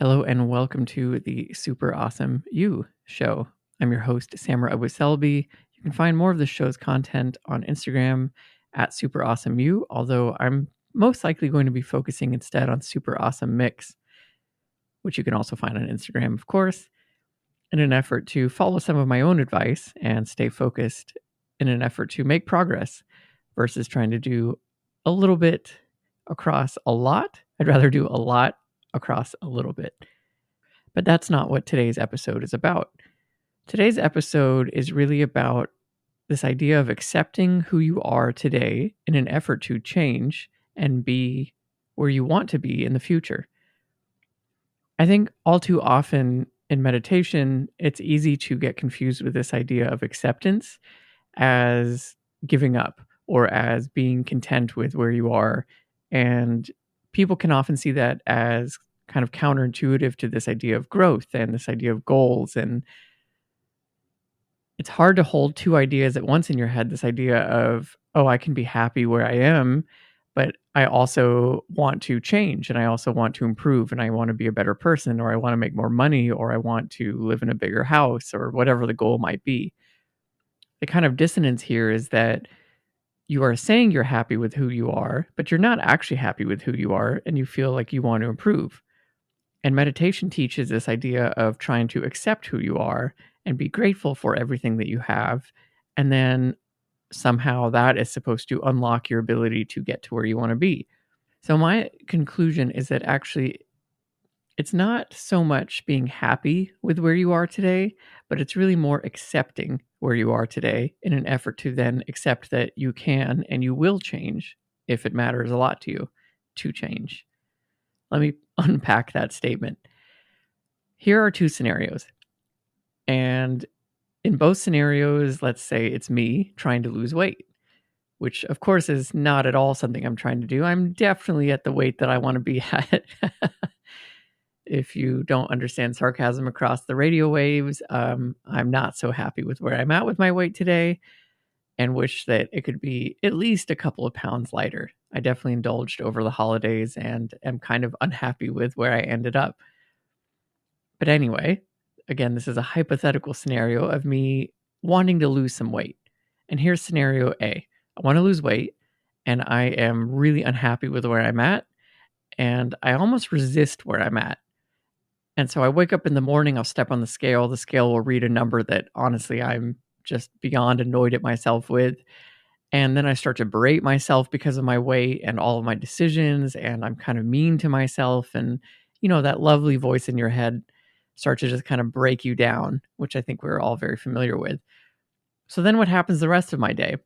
Hello and welcome to the Super Awesome You show. I'm your host, Samra Abu Selby. You can find more of the show's content on Instagram at Super Awesome You, although I'm most likely going to be focusing instead on Super Awesome Mix, which you can also find on Instagram, of course, in an effort to follow some of my own advice and stay focused in an effort to make progress versus trying to do a little bit across a lot. I'd rather do a lot across a little bit. But that's not what today's episode is about. Today's episode is really about this idea of accepting who you are today in an effort to change and be where you want to be in the future. I think all too often in meditation, it's easy to get confused with this idea of acceptance as giving up or as being content with where you are. And people can often see that as kind of counterintuitive to this idea of growth and this idea of goals. And it's hard to hold two ideas at once in your head, this idea of, oh, I can be happy where I am, but I also want to change and I also want to improve and I want to be a better person, or I want to make more money, or I want to live in a bigger house, or whatever the goal might be. The kind of dissonance here is that you are saying you're happy with who you are, but you're not actually happy with who you are and you feel like you want to improve. And meditation teaches this idea of trying to accept who you are and be grateful for everything that you have. And then somehow that is supposed to unlock your ability to get to where you want to be. So, my conclusion is that actually it's not so much being happy with where you are today, but it's really more accepting where you are today in an effort to then accept that you can and you will change if it matters a lot to you to change. Let me unpack that statement. Here are two scenarios. And in both scenarios, let's say it's me trying to lose weight, which of course is not at all something I'm trying to do. I'm definitely at the weight that I want to be at. If you don't understand sarcasm across the radio waves, I'm not so happy with where I'm at with my weight today and wish that it could be at least a couple of pounds lighter. I definitely indulged over the holidays and am kind of unhappy with where I ended up. But anyway, again, this is a hypothetical scenario of me wanting to lose some weight. And here's scenario A. I want to lose weight and I am really unhappy with where I'm at and I almost resist where I'm at. And so I wake up in the morning, I'll step on the scale will read a number that honestly I'm just beyond annoyed at myself with. And then I start to berate myself because of my weight and all of my decisions, and I'm kind of mean to myself. And, that lovely voice in your head starts to just kind of break you down, which I think we're all very familiar with. So then what happens the rest of my day?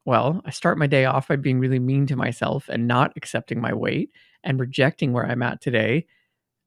Well, I start my day off by being really mean to myself and not accepting my weight and rejecting where I'm at today,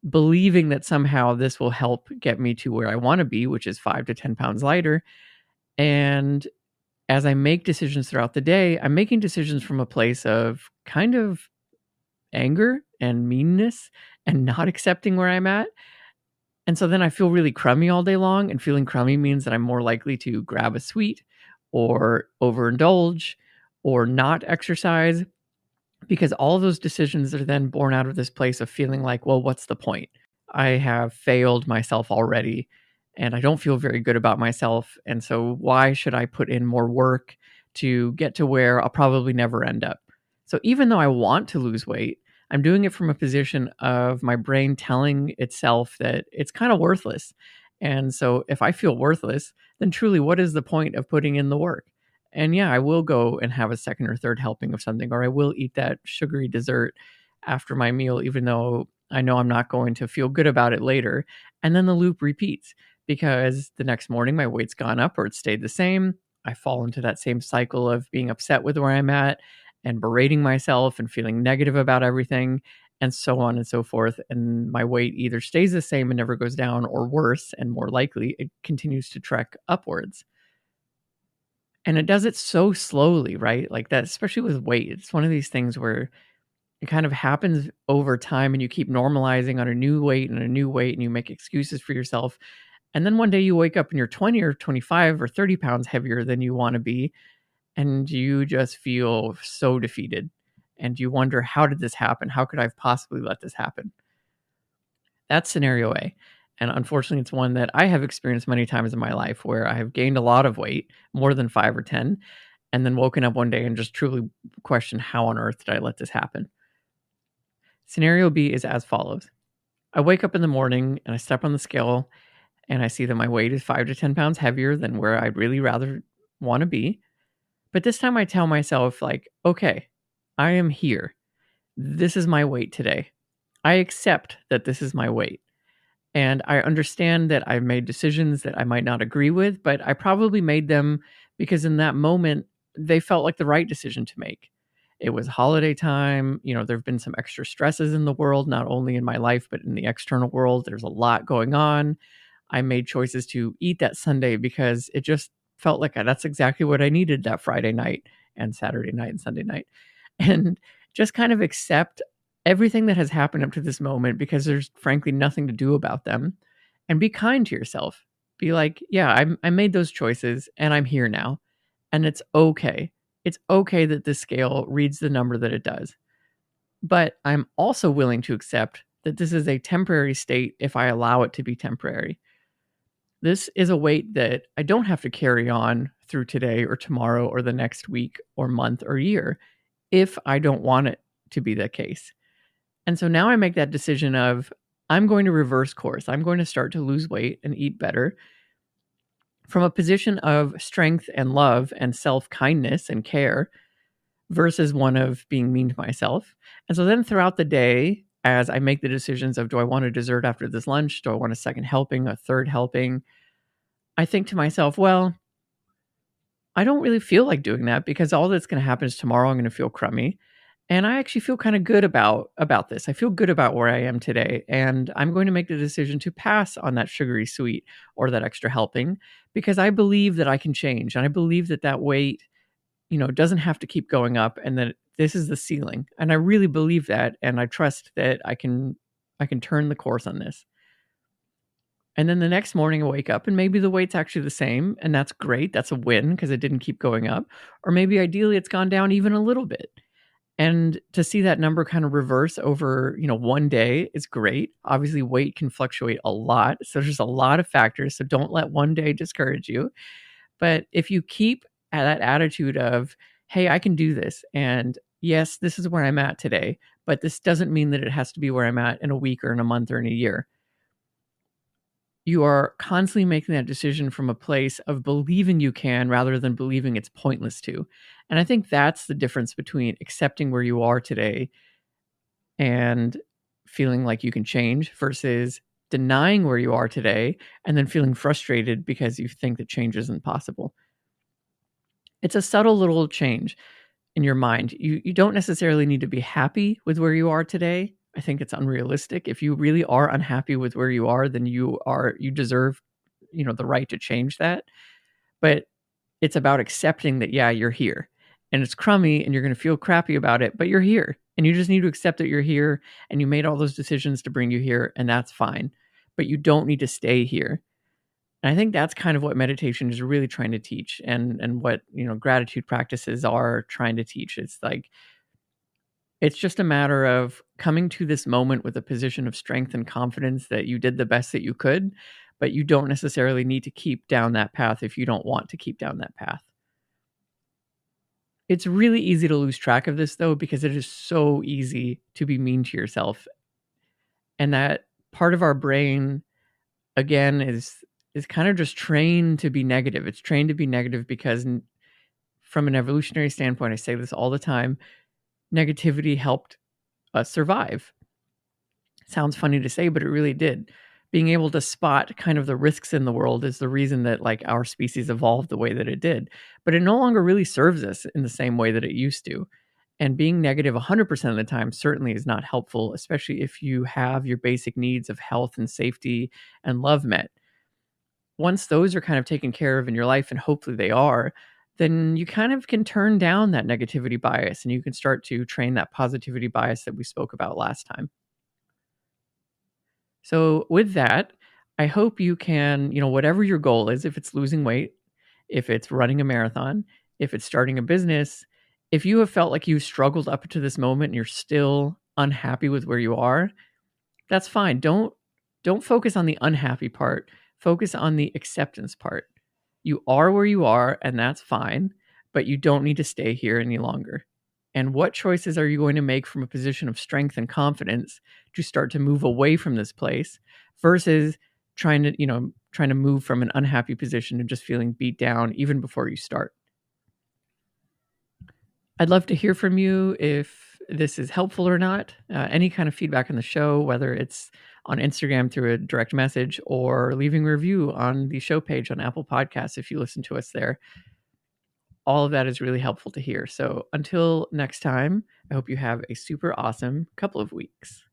believing that somehow this will help get me to where I want to be, which is 5 to 10 pounds lighter. And as I make decisions throughout the day, I'm making decisions from a place of kind of anger and meanness and not accepting where I'm at. And so then I feel really crummy all day long, and feeling crummy means that I'm more likely to grab a sweet or overindulge or not exercise, because all of those decisions are then born out of this place of feeling like, well, what's the point? I have failed myself already and I don't feel very good about myself. And so why should I put in more work to get to where I'll probably never end up? So even though I want to lose weight, I'm doing it from a position of my brain telling itself that it's kind of worthless. And so if I feel worthless, then truly, what is the point of putting in the work? And yeah, I will go and have a second or third helping of something, or I will eat that sugary dessert after my meal, even though I know I'm not going to feel good about it later. And then the loop repeats because the next morning my weight's gone up or it stayed the same. I fall into that same cycle of being upset with where I'm at and berating myself and feeling negative about everything, and so on and so forth. And my weight either stays the same and never goes down, or worse and more likely, it continues to trek upwards. And it does it so slowly, right? Like that, especially with weight. It's one of these things where it kind of happens over time and you keep normalizing on a new weight and a new weight and you make excuses for yourself. And then one day you wake up and you're 20 or 25 or 30 pounds heavier than you want to be. And you just feel so defeated. And you wonder, how did this happen? How could I have possibly let this happen? That's scenario A. And unfortunately, it's one that I have experienced many times in my life where I have gained a lot of weight, more than 5 or 10, and then woken up one day and just truly questioned, how on earth did I let this happen? Scenario B is as follows. I wake up in the morning and I step on the scale and I see that my weight is 5 to 10 pounds heavier than where I'd really rather want to be. But this time I tell myself, like, okay, I am here. This is my weight today. I accept that this is my weight. And I understand that I've made decisions that I might not agree with, but I probably made them because in that moment, they felt like the right decision to make. It was holiday time. There have been some extra stresses in the world, not only in my life, but in the external world. There's a lot going on. I made choices to eat that Sunday because it just felt like that's exactly what I needed that Friday night and Saturday night and Sunday night. And just kind of accept everything that has happened up to this moment because there's frankly nothing to do about them, and be kind to yourself. Be like, yeah, I made those choices and I'm here now. And it's okay. It's okay that this scale reads the number that it does. But I'm also willing to accept that this is a temporary state if I allow it to be temporary. This is a weight that I don't have to carry on through today or tomorrow or the next week or month or year if I don't want it to be the case. And so now I make that decision of, I'm going to reverse course. I'm going to start to lose weight and eat better from a position of strength and love and self-kindness and care versus one of being mean to myself. And so then throughout the day, as I make the decisions of, do I want a dessert after this lunch? Do I want a second helping, a third helping? I think to myself, well, I don't really feel like doing that because all that's going to happen is tomorrow I'm going to feel crummy. And I actually feel kind of good about this. I feel good about where I am today, and I'm going to make the decision to pass on that sugary sweet or that extra helping because I believe that I can change, and I believe that that weight, doesn't have to keep going up, and that this is the ceiling. And I really believe that, and I trust that I can turn the course on this. And then the next morning I wake up and maybe the weight's actually the same, and that's great. That's a win because it didn't keep going up. Or maybe ideally it's gone down even a little bit. And to see that number kind of reverse over, one day is great. Obviously, weight can fluctuate a lot. So there's a lot of factors. So don't let one day discourage you. But if you keep that attitude of, hey, I can do this. And yes, this is where I'm at today, but this doesn't mean that it has to be where I'm at in a week or in a month or in a year. You are constantly making that decision from a place of believing you can rather than believing it's pointless to. And I think that's the difference between accepting where you are today and feeling like you can change versus denying where you are today and then feeling frustrated because you think that change isn't possible. It's a subtle little change in your mind. You don't necessarily need to be happy with where you are today. I think it's unrealistic. If you really are unhappy with where you are, then you deserve, the right to change that. But it's about accepting that, yeah, you're here and it's crummy and you're going to feel crappy about it, but you're here and you just need to accept that you're here and you made all those decisions to bring you here, and that's fine. But you don't need to stay here. And I think that's kind of what meditation is really trying to teach, and what, gratitude practices are trying to teach. It's like, it's just a matter of coming to this moment with a position of strength and confidence that you did the best that you could, but you don't necessarily need to keep down that path if you don't want to keep down that path. It's really easy to lose track of this though, because it is so easy to be mean to yourself. And that part of our brain, again, is kind of just trained to be negative. It's trained to be negative because from an evolutionary standpoint, I say this all the time, negativity helped us survive. Sounds funny to say, but it really did. Being able to spot kind of the risks in the world is the reason that like our species evolved the way that it did. But it no longer really serves us in the same way that it used to. And being negative 100% of the time certainly is not helpful, especially if you have your basic needs of health and safety and love met. Once those are kind of taken care of in your life, and hopefully they are, then you kind of can turn down that negativity bias and you can start to train that positivity bias that we spoke about last time. So with that, I hope you can, whatever your goal is, if it's losing weight, if it's running a marathon, if it's starting a business, if you have felt like you've struggled up to this moment and you're still unhappy with where you are, that's fine. Don't Don't focus on the unhappy part, focus on the acceptance part. You are where you are, and that's fine, but you don't need to stay here any longer. And what choices are you going to make from a position of strength and confidence to start to move away from this place versus trying to move from an unhappy position to just feeling beat down even before you start? I'd love to hear from you if this is helpful or not. Any kind of feedback on the show, whether it's on Instagram through a direct message or leaving a review on the show page on Apple Podcasts if you listen to us there. All of that is really helpful to hear. So until next time, I hope you have a super awesome couple of weeks.